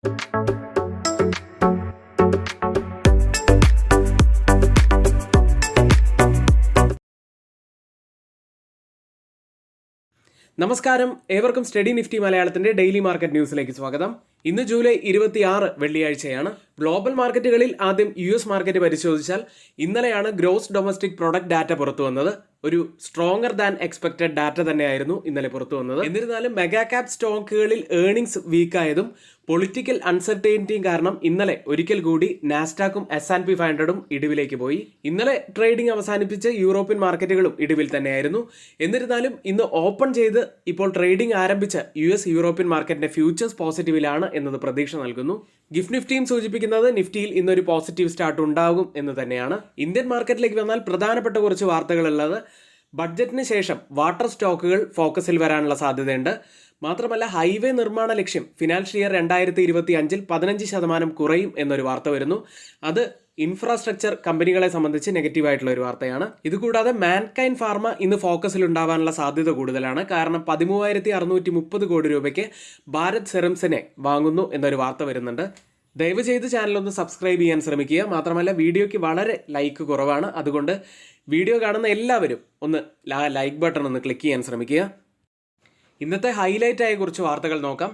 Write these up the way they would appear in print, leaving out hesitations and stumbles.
നമസ്കാരം, ഏവർക്കും study Nifty മലയാളത്തിന്റെ ഡെയിലി മാർക്കറ്റ് ന്യൂസിലേക്ക് സ്വാഗതം. ഇന്ന് ജൂലൈ 26 വെള്ളിയാഴ്ചയാണ്. ഗ്ലോബൽ മാർക്കറ്റുകളിൽ ആദ്യം US മാർക്കറ്റ് പരിശോധിച്ചാൽ ഇന്നലെയാണ് ഗ്രോസ് ഡൊമസ്റ്റിക് പ്രൊഡക്റ്റ് ഡാറ്റ പുറത്തു വന്നത്. ഒരു സ്ട്രോങ്ങർ ദാൻ എക്സ്പെക്റ്റഡ് ഡാറ്റ തന്നെയായിരുന്നു ഇന്നലെ പുറത്തു വന്നത്. എന്നിരുന്നാലും മെഗാ ക്യാപ് സ്റ്റോക്കുകളിൽ ഏർണിംഗ്സ് വീക്കായതും പൊളിറ്റിക്കൽ അൺസർട്ടൈനിറ്റിയും കാരണം ഇന്നലെ ഒരിക്കൽ കൂടി നാസ്ഡാക്കും S&P 500ഉം ഇടിവിലേക്ക് പോയി. ഇന്നലെ ട്രേഡിംഗ് അവസാനിപ്പിച്ച് യൂറോപ്യൻ മാർക്കറ്റുകളും ഇടിവിൽ തന്നെയായിരുന്നു. എന്നിരുന്നാലും ഇന്ന് ഓപ്പൺ ചെയ്ത് ഇപ്പോൾ ട്രേഡിംഗ് ആരംഭിച്ച US യൂറോപ്യൻ മാർക്കറ്റിന്റെ ഫ്യൂച്ചേഴ്സ് പോസിറ്റീവിലാണ് എന്നത് പ്രതീക്ഷ നൽകുന്നു. ഗിഫ്റ്റ് നിഫ്റ്റിയും സൂചിപ്പിക്കുന്നത് നിഫ്റ്റിയിൽ ഇന്നൊരു പോസിറ്റീവ് സ്റ്റാർട്ട് ഉണ്ടാകും എന്ന് തന്നെയാണ്. ഇന്ത്യൻ മാർക്കറ്റിലേക്ക് വന്നാൽ പ്രധാനപ്പെട്ട കുറച്ച് വാർത്തകളുള്ളത്. ബഡ്ജറ്റിന് ശേഷം വാട്ടർ സ്റ്റോക്കുകൾ ഫോക്കസിൽ വരാനുള്ള സാധ്യതയുണ്ട്. മാത്രമല്ല ഹൈവേ നിർമ്മാണ ലക്ഷ്യം ഫിനാൻഷ്യൽ ഇയർ 2025 15% കുറയും എന്നൊരു വാർത്ത വരുന്നു. അത് ഇൻഫ്രാസ്ട്രക്ചർ കമ്പനികളെ സംബന്ധിച്ച് നെഗറ്റീവായിട്ടുള്ള ഒരു വാർത്തയാണ്. ഇതുകൂടാതെ മാൻകൈൻ ഫാർമ ഇന്ന് ഫോക്കസിൽ ഉണ്ടാവാനുള്ള സാധ്യത കൂടുതലാണ്. കാരണം 13,630 കോടി രൂപയ്ക്ക് ഭാരത് സെറംസിനെ വാങ്ങുന്നു എന്നൊരു വാർത്ത വരുന്നുണ്ട്. ദയവ് ചെയ്ത് ചാനലൊന്ന് സബ്സ്ക്രൈബ് ചെയ്യാൻ ശ്രമിക്കുക. മാത്രമല്ല വീഡിയോയ്ക്ക് വളരെ ലൈക്ക് കുറവാണ്. അതുകൊണ്ട് വീഡിയോ കാണുന്ന എല്ലാവരും ഒന്ന് ലൈക്ക് ബട്ടൺ ഒന്ന് ക്ലിക്ക് ചെയ്യാൻ ശ്രമിക്കുക. ഇന്നത്തെ ഹൈലൈറ്റ് ആയ കുറച്ച് വാർത്തകൾ നോക്കാം.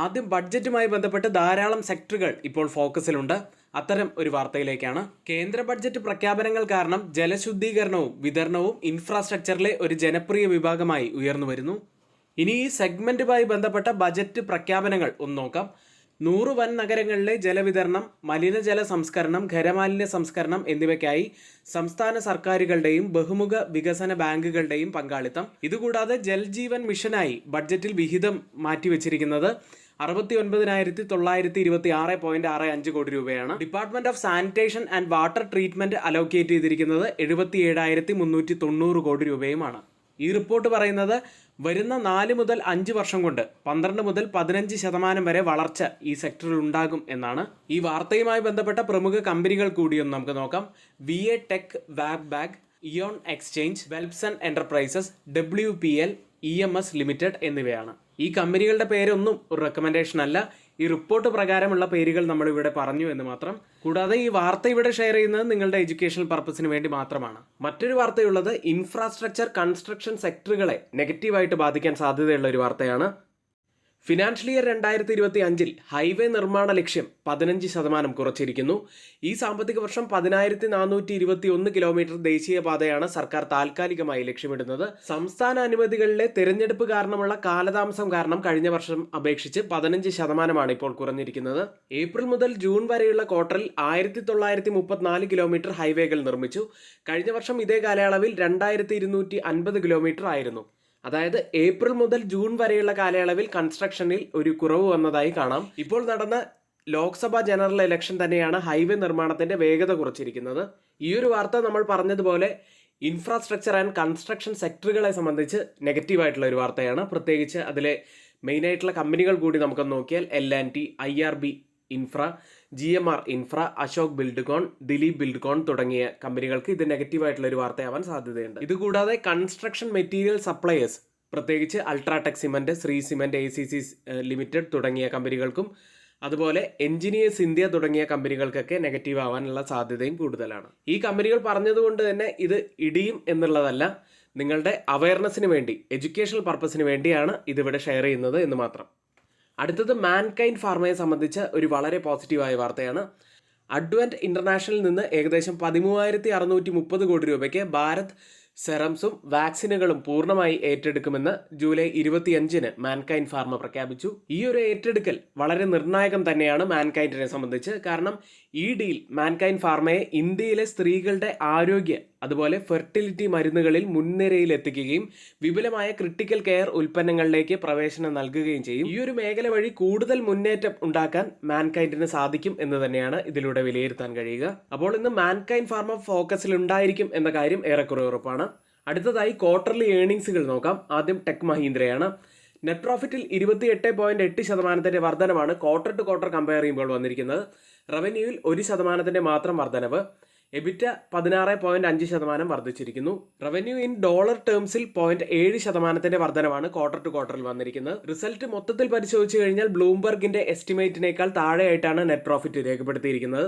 ആദ്യം ബഡ്ജറ്റുമായി ബന്ധപ്പെട്ട് ധാരാളം സെക്ടറുകൾ ഇപ്പോൾ ഫോക്കസിലുണ്ട്. അത്തരം ഒരു വാർത്തയിലേക്കാണ്. കേന്ദ്ര ബഡ്ജറ്റ് പ്രഖ്യാപനങ്ങൾ കാരണം ജലശുദ്ധീകരണവും വിതരണവും ഇൻഫ്രാസ്ട്രക്ചറിലെ ഒരു ജനപ്രിയ വിഭാഗമായി ഉയർന്നു വരുന്നു. ഇനി ഈ സെഗ്മെന്റുമായി ബന്ധപ്പെട്ട ബജറ്റ് പ്രഖ്യാപനങ്ങൾ ഒന്ന് നോക്കാം. 100 വൻ നഗരങ്ങളിലെ ജലവിതരണം, മലിനജല സംസ്കരണം, ഖരമാലിന്യ സംസ്കരണം എന്നിവയ്ക്കായി സംസ്ഥാന സർക്കാരുകളുടെയും ബഹുമുഖ വികസന ബാങ്കുകളുടെയും പങ്കാളിത്തം. ഇതുകൂടാതെ ജൽജീവൻ മിഷനായി ബഡ്ജറ്റിൽ വിഹിതം മാറ്റിവെച്ചിരിക്കുന്നത് 69,926.65 കോടി രൂപയാണ്. Department of sanitation and water treatment allocate ചെയ്തിരിക്കുന്നത് 77,390 കോടി രൂപയുമാണ്. ഈ റിപ്പോർട്ട് പറയുന്നത് വരുന്ന 4 മുതൽ 5 വർഷം കൊണ്ട് 12 മുതൽ 15% വരെ വളർച്ച ഈ സെക്ടറിൽ ഉണ്ടാകും എന്നാണ്. ഈ വാർത്തയുമായി ബന്ധപ്പെട്ട പ്രമുഖ കമ്പനികൾ കൂടിയൊന്ന് നമുക്ക് നോക്കാം. VA tech, Wabag, ion exchange, Welspun enterprises, WPL, EMS limited എന്നിവയാണ്. ഈ കമ്പനികളുടെ പേരൊന്നും ഒരു റെക്കമെൻഡേഷൻ അല്ല. ഈ റിപ്പോർട്ട് പ്രകാരമുള്ള പേരുകൾ നമ്മൾ ഇവിടെ പറഞ്ഞു എന്ന് മാത്രം. കൂടാതെ ഈ വാർത്ത ഇവിടെ ഷെയർ ചെയ്യുന്നത് നിങ്ങളുടെ എഡ്യൂക്കേഷണൽ പർപ്പസിന് വേണ്ടി മാത്രമാണ്. മറ്റൊരു വാർത്തയുള്ളത് ഇൻഫ്രാസ്ട്രക്ചർ കൺസ്ട്രക്ഷൻ സെക്ടറുകളെ നെഗറ്റീവായിട്ട് ബാധിക്കാൻ സാധ്യതയുള്ള ഒരു വാർത്തയാണ്. ഫിനാൻഷ്യൽ ഇയർ 2025 ഹൈവേ നിർമ്മാണ ലക്ഷ്യം 15% കുറച്ചിരിക്കുന്നു. ഈ സാമ്പത്തിക വർഷം 10,421 കിലോമീറ്റർ ദേശീയപാതയാണ് സർക്കാർ താൽക്കാലികമായി ലക്ഷ്യമിടുന്നത്. സംസ്ഥാന അനുമതികളിലെ തിരഞ്ഞെടുപ്പ് കാരണമുള്ള കാലതാമസം കാരണം കഴിഞ്ഞ വർഷം അപേക്ഷിച്ച് 15% ഇപ്പോൾ കുറഞ്ഞിരിക്കുന്നത്. ഏപ്രിൽ മുതൽ ജൂൺ വരെയുള്ള ക്വാർട്ടറിൽ 1,934 കിലോമീറ്റർ ഹൈവേകൾ നിർമ്മിച്ചു. കഴിഞ്ഞ വർഷം ഇതേ കാലയളവിൽ 2,250 കിലോമീറ്റർ ആയിരുന്നു. അതായത് ഏപ്രിൽ മുതൽ ജൂൺ വരെയുള്ള കാലയളവിൽ കൺസ്ട്രക്ഷനിൽ ഒരു കുറവ് വന്നതായി കാണാം. ഇപ്പോൾ നടന്ന ലോക്സഭാ ജനറൽ ഇലക്ഷൻ തന്നെയാണ് ഹൈവേ നിർമ്മാണത്തിന്റെ വേഗത കുറച്ചിരിക്കുന്നത്. ഈ ഒരു വാർത്ത നമ്മൾ പറഞ്ഞതുപോലെ ഇൻഫ്രാസ്ട്രക്ചർ ആൻഡ് കൺസ്ട്രക്ഷൻ സെക്ടറുകളെ സംബന്ധിച്ച് നെഗറ്റീവായിട്ടുള്ള ഒരു വാർത്തയാണ്. പ്രത്യേകിച്ച് അതിലെ മെയിനായിട്ടുള്ള കമ്പനികൾ കൂടി നമുക്കൊന്ന് നോക്കിയാൽ L&T, IRB infra, GMR infra, Ashok Buildcon, Dilip Buildcon തുടങ്ങിയ കമ്പനികൾക്ക് ഇത് നെഗറ്റീവായിട്ടുള്ള ഒരു വാർത്തയാവാൻ സാധ്യതയുണ്ട്. ഇതുകൂടാതെ കൺസ്ട്രക്ഷൻ മെറ്റീരിയൽ സപ്ലയേഴ്സ്, പ്രത്യേകിച്ച് UltraTech cement, Shri cement, ACC limited തുടങ്ങിയ കമ്പനികൾക്കും അതുപോലെ എഞ്ചിനീയേഴ്സ് ഇന്ത്യ തുടങ്ങിയ കമ്പനികൾക്കൊക്കെ നെഗറ്റീവ് ആവാനുള്ള സാധ്യതയും കൂടുതലാണ്. ഈ കമ്പനികൾ പറഞ്ഞതുകൊണ്ട് തന്നെ ഇത് ഇടിയും എന്നുള്ളതല്ല, നിങ്ങളുടെ അവയർനെസ്സിന് വേണ്ടി, എഡ്യൂക്കേഷണൽ പർപ്പസിന് വേണ്ടിയാണ് ഇതിവിടെ ഷെയർ ചെയ്യുന്നത് എന്ന് മാത്രം. അടുത്തത് മാൻകൈൻ ഫാർമയെ സംബന്ധിച്ച ഒരു വളരെ പോസിറ്റീവായ വാർത്തയാണ്. അഡ്വന്റ് ഇന്റർനാഷണലിൽ നിന്ന് ഏകദേശം 13,630 കോടി രൂപയ്ക്ക് ഭാരത് സെറംസും വാക്സിനുകളും പൂർണ്ണമായി ഏറ്റെടുക്കുമെന്ന് ജൂലൈ 25 മാൻകൈൻ ഫാർമ പ്രഖ്യാപിച്ചു. ഈ ഒരു ഏറ്റെടുക്കൽ വളരെ നിർണായകം തന്നെയാണ് മാൻകൈൻഡിനെ സംബന്ധിച്ച്. കാരണം ഈ ഡീൽ മാൻകൈൻ ഫാർമയെ ഇന്ത്യയിലെ സ്ത്രീകളുടെ ആരോഗ്യ അതുപോലെ ഫെർട്ടിലിറ്റി മരുന്നുകളിൽ മുൻനിരയിൽ എത്തിക്കുകയും വിപുലമായ ക്രിട്ടിക്കൽ കെയർ ഉൽപ്പന്നങ്ങളിലേക്ക് പ്രവേശനം നൽകുകയും ചെയ്യും. ഈ ഒരു മേഖല വഴി കൂടുതൽ മുന്നേറ്റം ഉണ്ടാക്കാൻ മാൻകൈൻഡിന് സാധിക്കും എന്ന് തന്നെയാണ് ഇതിലൂടെ വിലയിരുത്താൻ കഴിയുക. അപ്പോൾ ഇന്ന് മാൻകൈൻ ഫാർമ ഫോക്കസിൽ ഉണ്ടായിരിക്കും എന്ന കാര്യം ഏറെക്കുറെ ഉറപ്പാണ്. അടുത്തതായി ക്വാർട്ടർലി ഏർണിംഗ്സുകൾ നോക്കാം. ആദ്യം ടെക് മഹീന്ദ്രയാണ്. നെറ്റ് പ്രോഫിറ്റിൽ 28.8% വർധനവാണ് ക്വാർട്ടർ ടു ക്വാർട്ടർ കമ്പയർ ചെയ്യുമ്പോൾ വന്നിരിക്കുന്നത്. റവന്യൂവിൽ 1% മാത്രം വർധനവ്. എബിറ്റ 16.5% വർദ്ധിച്ചിരിക്കുന്നു. റവന്യൂ ഇൻ ഡോളർ ടേംസിൽ 0.7% വർധനവാണ് ക്വാർട്ടർ ടു ക്വാർട്ടറിൽ വന്നിരിക്കുന്നത്. റിസൾട്ട് മൊത്തത്തിൽ പരിശോധിച്ചു കഴിഞ്ഞാൽ ബ്ലൂംബർഗിന്റെ എസ്റ്റിമേറ്റിനേക്കാൾ താഴെയായിട്ടാണ് നെറ്റ് പ്രോഫിറ്റ് രേഖപ്പെടുത്തിയിരിക്കുന്നത്.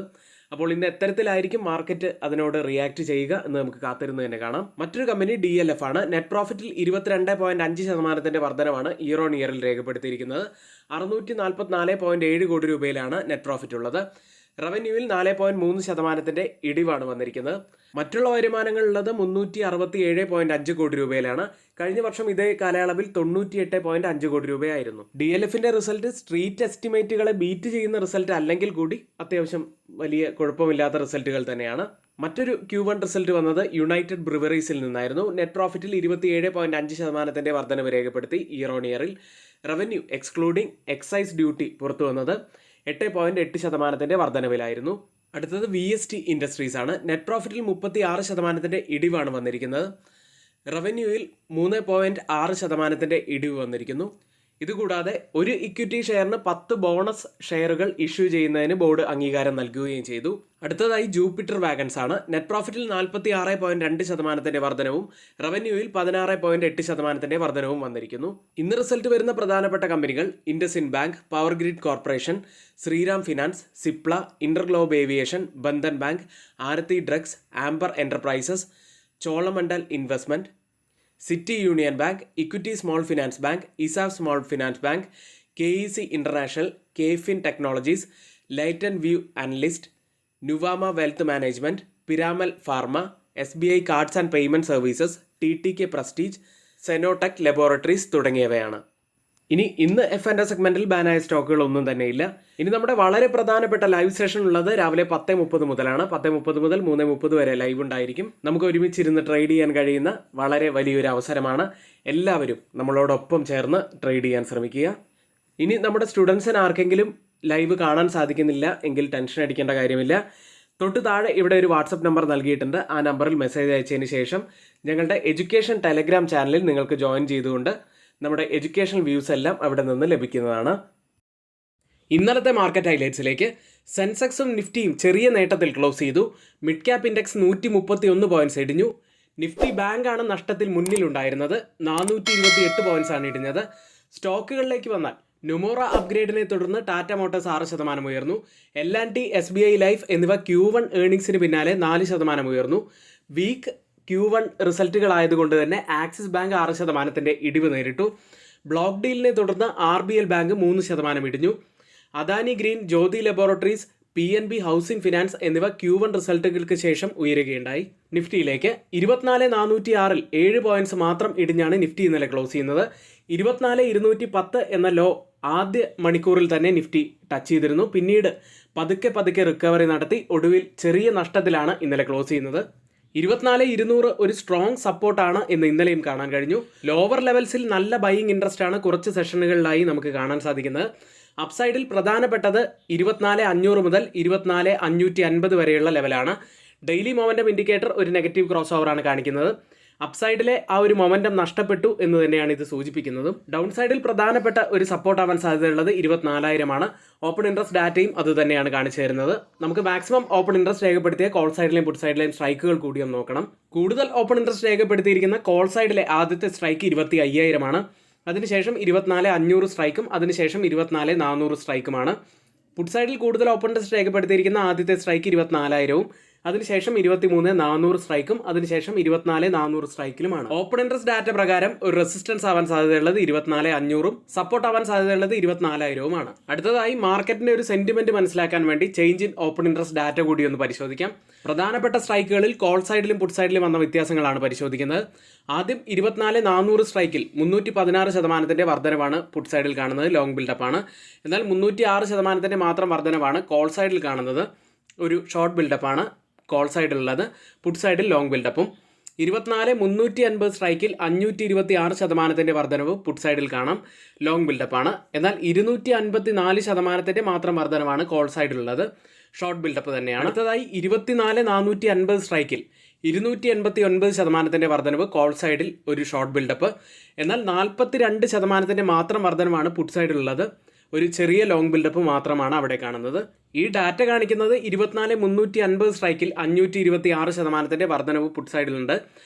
അപ്പോൾ ഇന്ന് എത്തരത്തിലായിരിക്കും മാർക്കറ്റ് അതിനോട് റിയാക്ട് ചെയ്യുക എന്ന് നമുക്ക് കാത്തിരുന്ന് തന്നെ കാണാം. മറ്റൊരു കമ്പനി DLF ആണ്. നെറ്റ് പ്രോഫിറ്റിൽ 22.5% വർധനവാണ് ഇയർ ഓൺ ഇയറിൽ രേഖപ്പെടുത്തിയിരിക്കുന്നത്. 644.7 കോടി രൂപയിലാണ് നെറ്റ് പ്രോഫിറ്റ് ഉള്ളത്. റവന്യൂവിൽ 4.3% ഇടിവാണ് വന്നിരിക്കുന്നത്. മറ്റുള്ള വരുമാനങ്ങളുള്ളത് 367.5 കോടി രൂപയിലാണ്. കഴിഞ്ഞ വർഷം ഇതേ കാലയളവിൽ 98.5 കോടി രൂപയായിരുന്നു. DLFന്റെ റിസൾട്ട് സ്ട്രീറ്റ് എസ്റ്റിമേറ്റുകളെ ബീറ്റ് ചെയ്യുന്ന റിസൾട്ട് അല്ലെങ്കിൽ കൂടി അത്യാവശ്യം വലിയ കുഴപ്പമില്ലാത്ത റിസൾട്ടുകൾ തന്നെയാണ്. മറ്റൊരു Q1 റിസൾട്ട് വന്നത് യുണൈറ്റഡ് ബ്രിവറീസിൽ നിന്നായിരുന്നു. നെറ്റ് പ്രോഫിറ്റിൽ 27.5% വർധനവ് രേഖപ്പെടുത്തി ഇയർ ഓൺ ഇയറിൽ. റവന്യൂ എക്സ്ക്ലൂഡിംഗ് എക്സൈസ് ഡ്യൂട്ടി പുറത്തു വന്നത് 8.8% വർധനവിലായിരുന്നു. അടുത്തത് VST ഇൻഡസ്ട്രീസ് ആണ്. നെറ്റ് പ്രോഫിറ്റിൽ 36% ഇടിവാണ് വന്നിരിക്കുന്നത്. റവന്യൂവിൽ 3.6% ഇടിവ് വന്നിരിക്കുന്നു. ഇതുകൂടാതെ ഒരു ഇക്വിറ്റി ഷെയറിന് 10 ബോണസ് ഷെയറുകൾ ഇഷ്യൂ ചെയ്യുന്നതിന് ബോർഡ് അംഗീകാരം നൽകുകയും ചെയ്തു. അടുത്തതായി ജൂപ്പിറ്റർ വാഗൺസ് ആണ്. നെറ്റ് പ്രോഫിറ്റിൽ 46.2% വർധനവും റവന്യൂവിൽ 16.8% വർധനവും വന്നിരിക്കുന്നു. ഇന്ന് റിസൾട്ട് വരുന്ന പ്രധാനപ്പെട്ട കമ്പനികൾ IndusInd bank, power grid corporation, Shriram finance, Cipla, InterGlobe aviation, Bandhan bank, Aarti drugs, Amber enterprises, Cholamandalam investment, city union bank, equity small finance bank, ESAF small finance bank, KEC international, KFin technologies, ലൈറ്റൻ വ്യൂ analyst, Nuvama wealth management, Piramal pharma, SBI cards and payment services, TTK prestige, Zenotech laboratories തുടങ്ങിയവയാണ്. ഇനി ഇന്ന് F&O സെഗ്മെന്റിൽ ബാനായ സ്റ്റോക്കുകൾ ഒന്നും തന്നെയില്ല. ഇനി നമ്മുടെ വളരെ പ്രധാനപ്പെട്ട ലൈവ് സെഷൻ ഉള്ളത് രാവിലെ 10:30 മുതലാണ്. 10:30 മുതൽ 3:30 വരെ ലൈവ് ഉണ്ടായിരിക്കും. നമുക്ക് ഒരുമിച്ചിരുന്ന് ട്രേഡ് ചെയ്യാൻ കഴിയുന്ന വളരെ വലിയൊരു അവസരമാണ്. എല്ലാവരും നമ്മളോടൊപ്പം ചേർന്ന് ട്രേഡ് ചെയ്യാൻ ശ്രമിക്കുക. ഇനി നമ്മുടെ സ്റ്റുഡൻസിന് ആർക്കെങ്കിലും ലൈവ് കാണാൻ സാധിക്കുന്നില്ല എങ്കിൽ ടെൻഷൻ അടിക്കേണ്ട കാര്യമില്ല. തൊട്ട് താഴെ ഇവിടെ ഒരു വാട്സപ്പ് നമ്പർ നൽകിയിട്ടുണ്ട്. ആ നമ്പറിൽ മെസ്സേജ് അയച്ചതിന് ശേഷം ഞങ്ങളുടെ എഡ്യൂക്കേഷൻ ടെലഗ്രാം ചാനലിൽ നിങ്ങൾക്ക് ജോയിൻ ചെയ്തുകൊണ്ട് നമ്മുടെ എഡ്യൂക്കേഷൻ വ്യൂസ് എല്ലാം അവിടെ നിന്ന് ലഭിക്കുന്നതാണ്. ഇന്നലത്തെ മാർക്കറ്റ് ഹൈലൈറ്റ്സിലേക്ക്. സെൻസെക്സും നിഫ്റ്റിയും ചെറിയ നേട്ടത്തിൽ ക്ലോസ് ചെയ്തു. മിഡ് ക്യാപ് ഇൻഡെക്സ് 131 പോയിന്റ്സ് ഇടിഞ്ഞു. നിഫ്റ്റി ബാങ്കാണ് നഷ്ടത്തിൽ മുന്നിലുണ്ടായിരുന്നത്. 428 പോയിന്റ്സ് ആണ് ഇടിഞ്ഞത്. സ്റ്റോക്കുകളിലേക്ക് വന്നാൽ നുമോറ അപ്ഗ്രേഡിനെ തുടർന്ന് ടാറ്റ മോട്ടോഴ്സ് 6% ഉയർന്നു. L&T, SBI ലൈഫ് എന്നിവ Q1 ഏർണിംഗ്സിന് പിന്നാലെ 4% ഉയർന്നു. വീക്ക് Q1 റിസൾട്ടുകളായതുകൊണ്ട് തന്നെ ആക്സിസ് ബാങ്ക് 6% ഇടിവ് നേരിട്ടു. ബ്ലോക്ക് ഡീലിനെ തുടർന്ന് RBL ബാങ്ക് 3% ഇടിഞ്ഞു. Adani green, Jyothy laboratories, PNB housing finance എന്നിവ Q1 റിസൾട്ടുകൾക്ക് ശേഷം ഉയരുകയുണ്ടായി. നിഫ്റ്റിയിലേക്ക് 24,406 7 പോയിന്റ്സ് മാത്രം ഇടിഞ്ഞാണ് നിഫ്റ്റി ഇന്നലെ ക്ലോസ് ചെയ്യുന്നത്. 24,210 എന്ന ലോ ആദ്യ മണിക്കൂറിൽ തന്നെ നിഫ്റ്റി ടച്ച് ചെയ്തിരുന്നു. പിന്നീട് പതുക്കെ റിക്കവറി നടത്തി ഒടുവിൽ ചെറിയ നഷ്ടത്തിലാണ് ഇന്നലെ ക്ലോസ് ചെയ്യുന്നത്. 24,200 ഒരു സ്ട്രോങ് സപ്പോർട്ടാണ് എന്ന് ഇന്നലെയും കാണാൻ കഴിഞ്ഞു. ലോവർ ലെവൽസിൽ നല്ല ബൈയിങ് ഇൻട്രസ്റ്റ് ആണ് കുറച്ച് സെഷനുകളിലായി നമുക്ക് കാണാൻ സാധിക്കുന്നത്. അപ്സൈഡിൽ പ്രധാനപ്പെട്ടത് 24,500 മുതൽ 24,550 വരെയുള്ള ലെവലാണ്. ഡെയിലി മൊമെന്റം ഇൻഡിക്കേറ്റർ ഒരു നെഗറ്റീവ് ക്രോസ് ഓവർ ആണ് കാണിക്കുന്നത്. അപ്സൈഡിലെ ആ ഒരു മൊമെന്റം നഷ്ടപ്പെട്ടു എന്ന് തന്നെയാണ് ഇത് സൂചിപ്പിക്കുന്നതും. ഡൗൺ സൈഡിൽ പ്രധാനപ്പെട്ട ഒരു സപ്പോർട്ട് ആവാൻ സാധ്യതയുള്ളത് 24,000 ആണ്. ഓപ്പൺ ഇൻട്രസ്റ്റ് ഡാറ്റയും അത് തന്നെയാണ് കാണിച്ചു തരുന്നത്. നമുക്ക് മാക്സിമം ഓപ്പൺ ഇൻട്രസ്റ്റ് രേഖപ്പെടുത്തിയ കോൾ സൈഡിലെയും പുട്ട് സൈഡിലെയും സ്ട്രൈക്കുകൾ കൂടി ഒന്ന് നോക്കണം. കൂടുതൽ ഓപ്പൺ ഇൻട്രസ്റ്റ് രേഖപ്പെടുത്തിയിരിക്കുന്ന കോൾ സൈഡിലെ ആദ്യത്തെ സ്ട്രൈക്ക് 25,000 ആണ്. അതിനുശേഷം 24,500 സ്ട്രൈക്കും അതിനുശേഷം 24,400 സ്ട്രൈക്കുമാണ്. പുട്ട് സൈഡിൽ കൂടുതൽ ഓപ്പൺ ഇൻട്രസ്റ്റ് രേഖപ്പെടുത്തിയിരിക്കുന്ന ആദ്യത്തെ സ്ട്രൈക്ക് 24,000-ഉം അതിനുശേഷം 23,400 സ്ട്രൈക്കും അതിനുശേഷം 24,400 സ്ട്രൈക്കിലുമാണ്. ഓപ്പൺ ഇൻട്രസ്റ്റ് ഡാറ്റ പ്രകാരം ഒരു റെസിസ്റ്റൻസ് ആവാൻ സാധ്യതയുള്ളത് 24,500-ഉം സപ്പോർട്ട് ആവാൻ സാധ്യതയുള്ളത് 24,000-ഉമാണ്. അടുത്തതായി മാർക്കറ്റിന്റെ ഒരു സെന്റിമെന്റ് മനസ്സിലാക്കാൻ വേണ്ടി change in open interest data കൂടി ഒന്ന് പരിശോധിക്കാം. പ്രധാനപ്പെട്ട സ്ട്രൈക്കുകളിൽ കോൾ സൈഡിലും പുട്ട് സൈഡിലും വന്ന വ്യത്യാസങ്ങളാണ് പരിശോധിക്കുന്നത്. ആദ്യം 24,400 സ്ട്രൈക്കിൽ 316% വർധനവാണ് പുട്ട് സൈഡിൽ കാണുന്നത്. ലോങ് ബിൽഡപ്പാണ്. എന്നാൽ 306% മാത്രം വർധനവാണ് കോൾ സൈഡിൽ കാണുന്നത്. ഒരു ഷോർട്ട് ബിൽഡപ്പാണ് കോൾ സൈഡിലുള്ളത്. പുട്ട് സൈഡിൽ ലോങ് ബിൽഡപ്പും. 24,350 സ്ട്രൈക്കിൽ 526% വർധനവ് പുട്ട് സൈഡിൽ കാണാം. ലോങ് ബിൽഡപ്പാണ്. എന്നാൽ 254% മാത്രം വർധനവാണ് കോൾ സൈഡിലുള്ളത്. ഷോർട്ട് ബിൽഡപ്പ് തന്നെയാണ്. അടുത്തതായി 24,450 സ്ട്രൈക്കിൽ 289% വർധനവ് കോൾ സൈഡിൽ ഒരു ഷോർട്ട് ബിൽഡപ്പ്. എന്നാൽ 42% മാത്രം വർധനവാണ് പുട്ട് സൈഡിലുള്ളത്. ഒരു ചെറിയ ലോങ് ബിൽഡപ്പ് മാത്രമാണ് അവിടെ കാണുന്നത്. ഈ ഡാറ്റ കാണിക്കുന്നത് 24,350 സ്ട്രൈക്കിൽ 526% വർധനവ് പുട്ട് സൈഡിലുണ്ട്.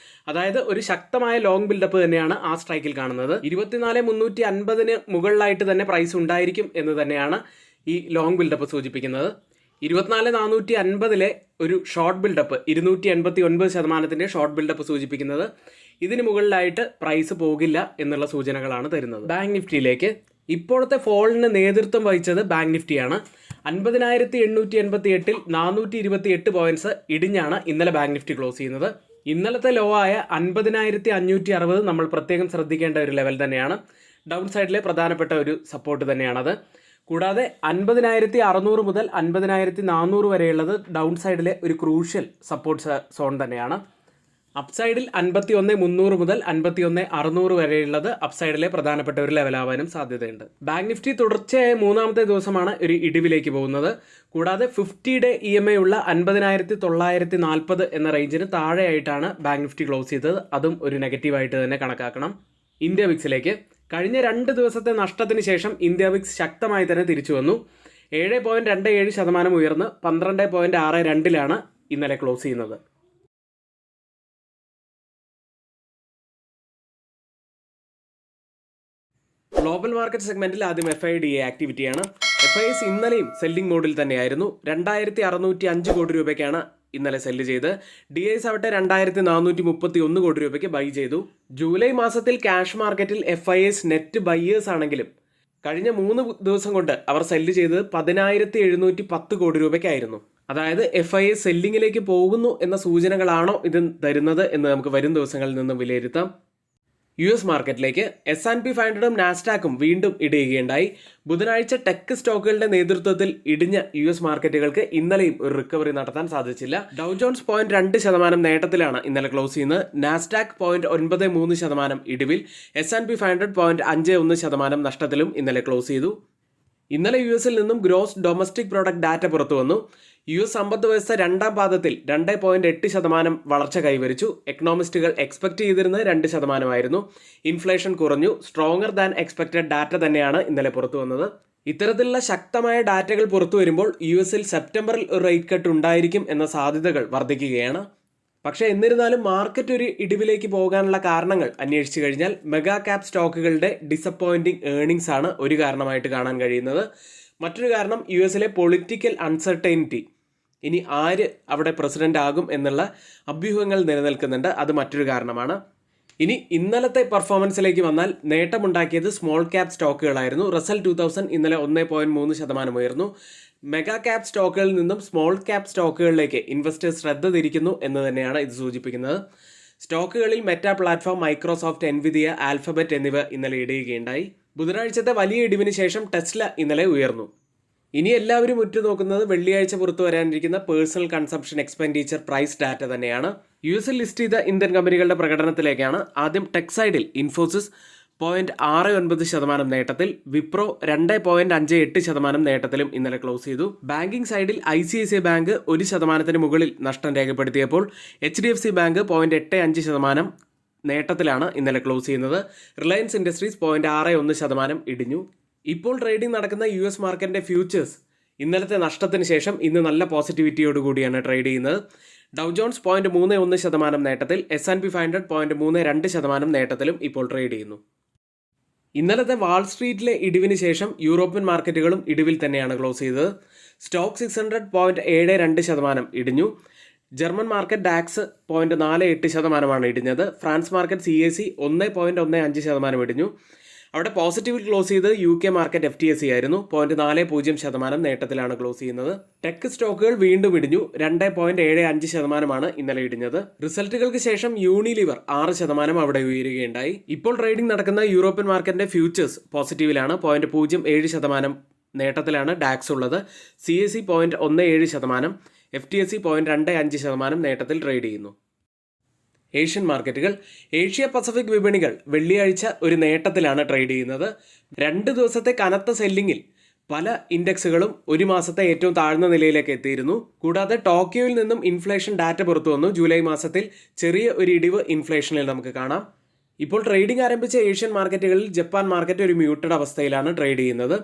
അതായത് ഒരു ശക്തമായ ലോങ് ബിൽഡപ്പ് തന്നെയാണ് ആ സ്ട്രൈക്കിൽ കാണുന്നത്. 24,350 മുകളിലായിട്ട് തന്നെ പ്രൈസ് ഉണ്ടായിരിക്കും എന്ന് തന്നെയാണ് ഈ ലോങ് ബിൽഡപ്പ് സൂചിപ്പിക്കുന്നത്. 24,450 ഒരു ഷോർട്ട് ബിൽഡപ്പ് 289% ഷോർട്ട് ബിൽഡപ്പ് സൂചിപ്പിക്കുന്നത് ഇതിന് മുകളിലായിട്ട് പ്രൈസ് പോകില്ല എന്നുള്ള സൂചനകളാണ് തരുന്നത്. ബാങ്ക് നിഫ്റ്റിയിലേക്ക് ഇപ്പോഴത്തെ ഫോളിന് നേതൃത്വം വഹിച്ചത് ബാങ്ക് നിഫ്റ്റിയാണ്. 50,888 428 പോയിന്റ്സ് ഇടിഞ്ഞാണ് ഇന്നലെ ബാങ്ക് നിഫ്റ്റി ക്ലോസ് ചെയ്യുന്നത്. ഇന്നലത്തെ ലോ ആയ 50,560 നമ്മൾ പ്രത്യേകം ശ്രദ്ധിക്കേണ്ട ഒരു ലെവൽ തന്നെയാണ്. ഡൗൺ സൈഡിലെ പ്രധാനപ്പെട്ട ഒരു സപ്പോർട്ട് തന്നെയാണത്. കൂടാതെ 50,600 മുതൽ 50,400 വരെയുള്ളത് ഡൗൺ സൈഡിലെ ഒരു ക്രൂഷ്യൽ സപ്പോർട്ട് സോൺ തന്നെയാണ്. അപ്സൈഡിൽ 51,300 മുതൽ 51,600 വരെയുള്ളത് അപ്സൈഡിലെ പ്രധാനപ്പെട്ട ഒരു ലെവലാവാനും സാധ്യതയുണ്ട്. ബാങ്ക് നിഫ്റ്റി തുടർച്ചയായ മൂന്നാമത്തെ ദിവസമാണ് ഒരു ഇടിവിലേക്ക് പോകുന്നത്. കൂടാതെ 50-ഡേ EMI ഉള്ള 50,940 എന്ന റേഞ്ചിന് താഴെയായിട്ടാണ് ബാങ്ക് നിഫ്റ്റി ക്ലോസ് ചെയ്തത്. അതും ഒരു നെഗറ്റീവായിട്ട് തന്നെ കണക്കാക്കണം. ഇന്ത്യ വിക്സിലേക്ക് കഴിഞ്ഞ 2 ദിവസത്തെ നഷ്ടത്തിന് ശേഷം ഇന്ത്യ വിക്സ് ശക്തമായി തന്നെ തിരിച്ചു വന്നു. 7.27% ഉയർന്ന് 12.62 ഇന്നലെ ക്ലോസ് ചെയ്യുന്നത്. ഗ്ലോബൽ മാർക്കറ്റ് സെഗ്മെന്റിൽ ആദ്യം FIDA ആക്ടിവിറ്റിയാണ്. FIS ഇന്നലെയും സെല്ലിംഗ് മോഡിൽ തന്നെയായിരുന്നു. 2,605 കോടി രൂപയ്ക്കാണ് ഇന്നലെ സെല്ല് ചെയ്ത്. DIs ആവട്ടെ 2,431 കോടി രൂപയ്ക്ക് ബൈ ചെയ്തു. ജൂലൈ മാസത്തിൽ ക്യാഷ് മാർക്കറ്റിൽ FIS നെറ്റ് ബയ്യേഴ്സ് ആണെങ്കിലും കഴിഞ്ഞ 3 ദിവസം കൊണ്ട് അവർ സെല്ല് ചെയ്തത് 10,710 കോടി രൂപയ്ക്കായിരുന്നു. അതായത് FIS സെല്ലിങ്ങിലേക്ക് പോകുന്നു എന്ന സൂചനകളാണോ ഇത് തരുന്നത് എന്ന് നമുക്ക് വരും ദിവസങ്ങളിൽ നിന്നും വിലയിരുത്താം. US മാർക്കറ്റിലേക്ക് S&P 500ഉം നാസ്ഡാക്കും വീണ്ടും ഇടിയുകയുണ്ടായി. ബുധനാഴ്ച ടെക് സ്റ്റോക്കുകളുടെ നേതൃത്വത്തിൽ ഇടിഞ്ഞ US മാർക്കറ്റുകൾക്ക് ഇന്നലെയും ഒരു റിക്കവറി നടത്താൻ സാധിച്ചില്ല. ഡൗ ജോൺസ് 0.2% നേട്ടത്തിലാണ് ഇന്നലെ ക്ലോസ് ചെയ്യുന്നത്. നാസ്ഡാക്ക് 0.93% ഇടിവിൽ, S&P 500 0.51% നഷ്ടത്തിലും ഇന്നലെ ക്ലോസ് ചെയ്തു. ഇന്നലെ US നിന്നും ഗ്രോസ് ഡൊമസ്റ്റിക് പ്രോഡക്റ്റ് ഡാറ്റ പുറത്തു വന്നു. US സമ്പദ് വ്യവസ്ഥ രണ്ടാം പാദത്തിൽ 2.8% വളർച്ച കൈവരിച്ചു. എക്കണോമിസ്റ്റുകൾ എക്സ്പെക്ട് ചെയ്തിരുന്നത് 2% ഇൻഫ്ലേഷൻ കുറഞ്ഞു. സ്ട്രോങ്ങർ ദാൻ എക്സ്പെക്റ്റഡ് ഡാറ്റ തന്നെയാണ് ഇന്നലെ പുറത്തു വന്നത്. ഇത്തരത്തിലുള്ള ശക്തമായ ഡാറ്റകൾ പുറത്തു വരുമ്പോൾ US സെപ്റ്റംബറിൽ ഒരു റേറ്റ് കട്ട് ഉണ്ടായിരിക്കും എന്ന സാധ്യതകൾ വർദ്ധിക്കുകയാണ്. പക്ഷേ എന്നിരുന്നാലും മാർക്കറ്റ് ഒരു ഇടിവിലേക്ക് പോകാനുള്ള കാരണങ്ങൾ അന്വേഷിച്ചു കഴിഞ്ഞാൽ മെഗാ ക്യാപ് സ്റ്റോക്കുകളുടെ ഡിസപ്പോയിന്റിംഗ് ഏർണിംഗ്സ് ആണ് ഒരു കാരണമായിട്ട് കാണാൻ കഴിയുന്നത്. മറ്റൊരു കാരണം US പൊളിറ്റിക്കൽ അൺസർട്ടൈനിറ്റി, ഇനി ആര് അവിടെ പ്രസിഡന്റ് ആകും എന്നുള്ള അഭ്യൂഹങ്ങൾ നിലനിൽക്കുന്നുണ്ട്. അത് മറ്റൊരു കാരണമാണ്. ഇനി ഇന്നലത്തെ പെർഫോമൻസിലേക്ക് വന്നാൽ നേട്ടമുണ്ടാക്കിയത് സ്മോൾ ക്യാപ് സ്റ്റോക്കുകളായിരുന്നു. റസൽ 2000 ഇന്നലെ 1.3% ഉയർന്നു. മെഗാ ക്യാപ് സ്റ്റോക്കുകളിൽ നിന്നും സ്മോൾ ക്യാപ് സ്റ്റോക്കുകളിലേക്ക് ഇൻവെസ്റ്റേഴ്സ് ശ്രദ്ധ തിരിക്കുന്നു എന്ന് തന്നെയാണ് ഇത് സൂചിപ്പിക്കുന്നത്. സ്റ്റോക്കുകളിൽ മെറ്റ പ്ലാറ്റ്ഫോം, മൈക്രോസോഫ്റ്റ്, എൻവിദിയ, ആൽഫബറ്റ് എന്നിവ ഇന്നലെ ഇടിയുകയുണ്ടായി. ബുധനാഴ്ചത്തെ വലിയ ഇടിവിന് ശേഷം ടെസ്ല ഇന്നലെ ഉയർന്നു. ഇനി എല്ലാവരും ഉറ്റുനോക്കുന്നത് വെള്ളിയാഴ്ച പുറത്തു വരാനിരിക്കുന്ന personal consumption expenditure price data തന്നെയാണ്. US ലിസ്റ്റ് ചെയ്ത ഇന്ത്യൻ കമ്പനികളുടെ പ്രകടനത്തിലേക്കാണ്. ആദ്യം ടെക് സൈഡിൽ ഇൻഫോസിസ് 0.69% നേട്ടത്തിൽ, വിപ്രോ 2.58% നേട്ടത്തിലും ഇന്നലെ ക്ലോസ് ചെയ്തു. ബാങ്കിംഗ് സൈഡിൽ ICICI ബാങ്ക് 1% മുകളിൽ നഷ്ടം രേഖപ്പെടുത്തിയപ്പോൾ HDFC ബാങ്ക് 0.85% നേട്ടത്തിലാണ് ഇന്നലെ ക്ലോസ് ചെയ്യുന്നത്. റിലയൻസ് ഇൻഡസ്ട്രീസ് 0.61% ഇടിഞ്ഞു. ഇപ്പോൾ ട്രേഡിംഗ് നടക്കുന്ന US മാർക്കറ്റിന്റെ ഫ്യൂച്ചേഴ്സ് ഇന്നലത്തെ നഷ്ടത്തിന് ശേഷം ഇന്ന് നല്ല പോസിറ്റിവിറ്റിയോടുകൂടിയാണ് ട്രേഡ് ചെയ്യുന്നത്. ഡൗ ജോൺസ് 0.31% നേട്ടത്തിൽ, S&P 500 0.32% നേട്ടത്തിലും ഇപ്പോൾ ട്രേഡ് ചെയ്യുന്നു. ഇന്നലത്തെ വാൾ സ്ട്രീറ്റിലെ ഇടിവിന് ശേഷം യൂറോപ്യൻ മാർക്കറ്റുകളും ഇടിവിൽ തന്നെയാണ് ക്ലോസ് ചെയ്തത്. സ്റ്റോക്ക് 600 0.72% ഇടിഞ്ഞു. ജർമ്മൻ മാർക്കറ്റ് ഡാക്സ് 0.48% ഇടിഞ്ഞത്. ഫ്രാൻസ് മാർക്കറ്റ് CAC 1.15% ഇടിഞ്ഞു. അവിടെ പോസിറ്റീവിൽ ക്ലോസ് ചെയ്ത് UK മാർക്കറ്റ് FTSE ആയിരുന്നു. 0.40% നേട്ടത്തിലാണ് ക്ലോസ് ചെയ്യുന്നത്. ടെക് സ്റ്റോക്കുകൾ വീണ്ടും ഇടിഞ്ഞു. 2.75% ഇന്നലെ ഇടിഞ്ഞത്. റിസൾട്ടുകൾക്ക് ശേഷം യൂണിലിവർ 6% അവിടെ ഉയരുകയുണ്ടായി. ഇപ്പോൾ ട്രേഡിംഗ് നടക്കുന്ന യൂറോപ്യൻ മാർക്കറ്റിന്റെ ഫ്യൂച്ചേഴ്സ് പോസിറ്റീവിലാണ്. 0.07% നേട്ടത്തിലാണ് ഡാക്സ് ഉള്ളത്. CAC 0.17%, FTSE 0.25% നേട്ടത്തിൽ ട്രേഡ് ചെയ്യുന്നു. ഏഷ്യൻ മാർക്കറ്റുകൾ, ഏഷ്യ പസഫിക് വിപണികൾ വെള്ളിയാഴ്ച ഒരു നേട്ടത്തിലാണ് ട്രേഡ് ചെയ്യുന്നത്. 2 ദിവസത്തെ കനത്ത സെല്ലിങ്ങിൽ പല ഇൻഡെക്സുകളും ഒരു മാസത്തെ ഏറ്റവും താഴ്ന്ന നിലയിലേക്ക് എത്തിയിരുന്നു. കൂടാതെ ടോക്കിയോയിൽ നിന്നും ഇൻഫ്ലേഷൻ ഡാറ്റ പുറത്തു വന്നു. ജൂലൈ മാസത്തിൽ ചെറിയ ഒരു ഇടിവ് ഇൻഫ്ലേഷനിൽ നമുക്ക് കാണാം. ഇപ്പോൾ ട്രേഡിംഗ് ആരംഭിച്ച ഏഷ്യൻ മാർക്കറ്റുകളിൽ ജപ്പാൻ മാർക്കറ്റ് ഒരു മ്യൂട്ടഡ് അവസ്ഥയിലാണ് ട്രേഡ് ചെയ്യുന്നത്.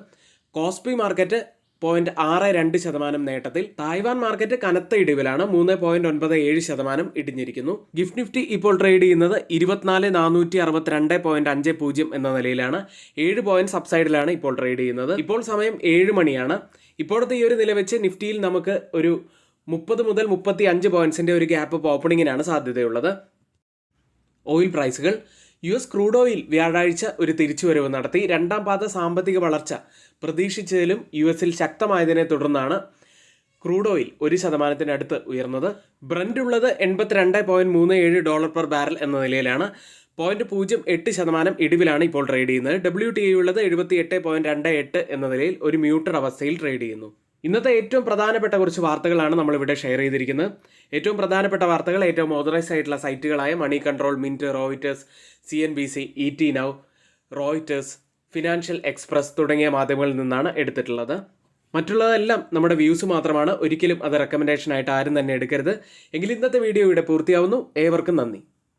കോസ്പി മാർക്കറ്റ് 0.62% നേട്ടത്തിൽ. തായ്വാൻ മാർക്കറ്റ് കനത്ത ഇടിവിലാണ്, 3.97% ഇടിഞ്ഞിരിക്കുന്നു. ഗിഫ്റ്റ് നിഫ്റ്റി ഇപ്പോൾ ട്രേഡ് ചെയ്യുന്നത് 24,462.50 എന്ന നിലയിലാണ്. 7 പോയിന്റ് സബ്സൈഡിലാണ് ഇപ്പോൾ ട്രേഡ് ചെയ്യുന്നത്. ഇപ്പോൾ സമയം 7 മണിയാണ്. ഇപ്പോഴത്തെ ഈ ഒരു നില വെച്ച് നിഫ്റ്റിയിൽ നമുക്ക് ഒരു 30 മുതൽ 35 പോയിന്റ്സിന്റെ ഒരു ഗ്യാപ്പ് ഓപ്പണിങ്ങിനാണ് സാധ്യതയുള്ളത്. ഓയിൽ പ്രൈസുകൾ. US ക്രൂഡ് ഓയിൽ വ്യാഴാഴ്ച ഒരു തിരിച്ചുവരവ് നടത്തി. രണ്ടാം പാദ സാമ്പത്തിക വളർച്ച പ്രതീക്ഷിച്ചതിലും US ശക്തമായതിനെ തുടർന്നാണ് ക്രൂഡ് ഓയിൽ 1% അടുത്ത് ഉയർന്നത്. ബ്രന്റ് ഉള്ളത് $82.37 പെർ ബാരൽ എന്ന നിലയിലാണ്. 0.08% ഇടിവിലാണ് ഇപ്പോൾ ട്രേഡ് ചെയ്യുന്നത്. WTI ഉള്ളത് 78.28 എന്ന നിലയിൽ ഒരു മ്യൂട്ടഡ് അവസ്ഥയിൽ ട്രേഡ് ചെയ്യുന്നു. ഇന്നത്തെ ഏറ്റവും പ്രധാനപ്പെട്ട കുറച്ച് വാർത്തകളാണ് നമ്മളിവിടെ ഷെയർ ചെയ്തിരിക്കുന്നത്. ഏറ്റവും പ്രധാനപ്പെട്ട വാർത്തകൾ ഏറ്റവും ഓതറൈസ് ആയിട്ടുള്ള സൈറ്റുകളായ Moneycontrol, Mint, Reuters, CNBC, ET Now, Reuters, Financial Express തുടങ്ങിയ മാധ്യമങ്ങളിൽ നിന്നാണ് എടുത്തിട്ടുള്ളത്. മറ്റുള്ളതെല്ലാം നമ്മുടെ വ്യൂസ് മാത്രമാണ്. ഒരിക്കലും അത് റെക്കമെൻഡേഷൻ ആയിട്ട് ആരും തന്നെ എടുക്കരുത്. എങ്കിൽ ഇന്നത്തെ വീഡിയോ ഇവിടെ പൂർത്തിയാവുന്നു. ഏവർക്കും നന്ദി.